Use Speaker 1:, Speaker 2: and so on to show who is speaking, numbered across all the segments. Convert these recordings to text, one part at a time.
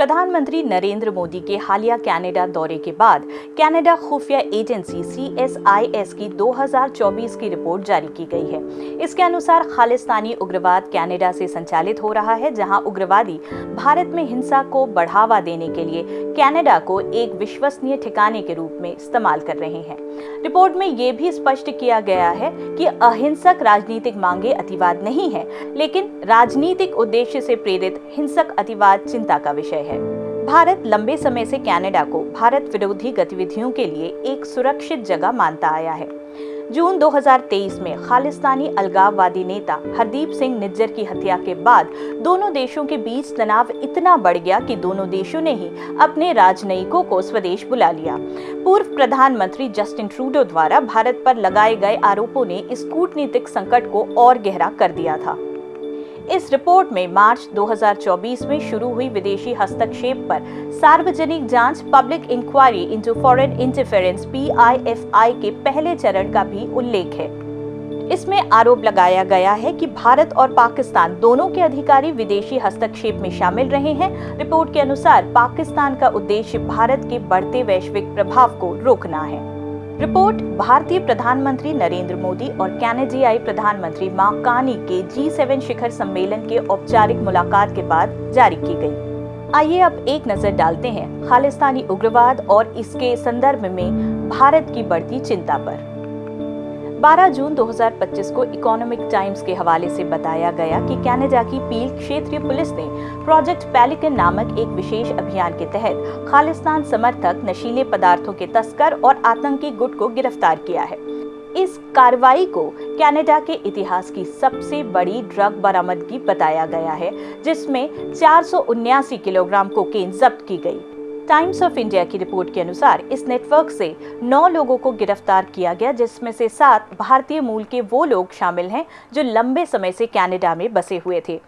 Speaker 1: प्रधानमंत्री नरेंद्र मोदी के हालिया कनाडा दौरे के बाद कनाडा खुफिया एजेंसी CSIS की 2024 की रिपोर्ट जारी की गई है। इसके अनुसार खालिस्तानी उग्रवाद कनाडा से संचालित हो रहा है, जहां उग्रवादी भारत में हिंसा को बढ़ावा देने के लिए कनाडा को एक विश्वसनीय ठिकाने के रूप में इस्तेमाल कर रहे हैं। रिपोर्ट में यह भी स्पष्ट किया गया है कि अहिंसक राजनीतिक मांगे अतिवाद नहीं है, लेकिन राजनीतिक उद्देश्य से प्रेरित हिंसक अतिवाद चिंता का विषय है। भारत लंबे समय से कनाडा को भारत विरोधी गतिविधियों के लिए एक सुरक्षित जगह मानता आया है। जून 2023 में खालिस्तानी अलगाववादी नेता हरदीप सिंह निज्जर की हत्या के बाद दोनों देशों के बीच तनाव इतना बढ़ गया कि दोनों देशों ने ही अपने राजनयिकों को स्वदेश बुला लिया। पूर्व प्रधानमंत्री जस्टिन ट्रूडो द्वारा भारत पर लगाए गए आरोपों ने इस कूटनीतिक संकट को और गहरा कर दिया था। इस रिपोर्ट में मार्च 2024 में शुरू हुई विदेशी हस्तक्षेप पर सार्वजनिक जांच public inquiry into foreign interference PIFI के पहले चरण का भी उल्लेख है। इसमें आरोप लगाया गया है कि भारत और पाकिस्तान दोनों के अधिकारी विदेशी हस्तक्षेप में शामिल रहे हैं। रिपोर्ट के अनुसार पाकिस्तान का उद्देश्य भारत के बढ़ते वैश्विक प्रभाव को रोकना है। रिपोर्ट भारतीय प्रधानमंत्री नरेंद्र मोदी और कनाडाई प्रधानमंत्री मार्क कार्नी के G7 शिखर सम्मेलन के औपचारिक मुलाकात के बाद जारी की गई। आइए अब एक नजर डालते हैं खालिस्तानी उग्रवाद और इसके संदर्भ में भारत की बढ़ती चिंता पर। 12 जून 2025 को इकोनॉमिक टाइम्स के हवाले से बताया गया कि कनाडा की पील क्षेत्रीय पुलिस ने प्रोजेक्ट पेलिकन नामक एक विशेष अभियान के तहत खालिस्तान समर्थक, नशीले पदार्थों के तस्कर और आतंकी गुट को गिरफ्तार किया है। इस कार्रवाई को कनाडा के इतिहास की सबसे बड़ी ड्रग बरामदगी बताया गया है, जिसमें 479 किलोग्राम कोकेन जब्त की गई। टाइम्स ऑफ इंडिया की रिपोर्ट के अनुसार इस नेटवर्क से 9 लोगों को गिरफ्तार किया गया, जिसमें से 7 भारतीय मूल के वो लोग शामिल हैं जो लंबे समय से कनाडा में बसे हुए थे।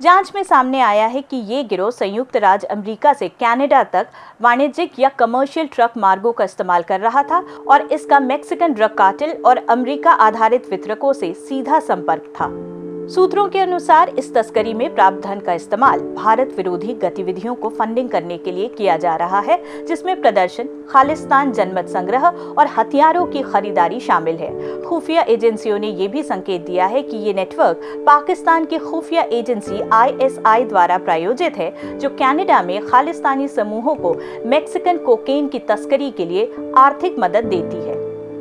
Speaker 1: जांच में सामने आया है कि ये गिरोह संयुक्त राज्य अमेरिका से कनाडा तक वाणिज्यिक या कमर्शियल ट्रक मार्गों का इस्तेमाल कर रहा था और इसका मैक्सिकन ड्रग कार्टेल और अमेरिका आधारित वितरकों से सीधा संपर्क था। सूत्रों के अनुसार इस तस्करी में प्राप्त धन का इस्तेमाल भारत विरोधी गतिविधियों को फंडिंग करने के लिए किया जा रहा है, जिसमें प्रदर्शन, खालिस्तान जनमत संग्रह और हथियारों की खरीदारी शामिल है। खुफिया एजेंसियों ने यह भी संकेत दिया है कि ये नेटवर्क पाकिस्तान की खुफिया एजेंसी ISI द्वारा प्रायोजित है, जो कनाडा में खालिस्तानी समूहों को मैक्सिकन कोकेन की तस्करी के लिए आर्थिक मदद देती है।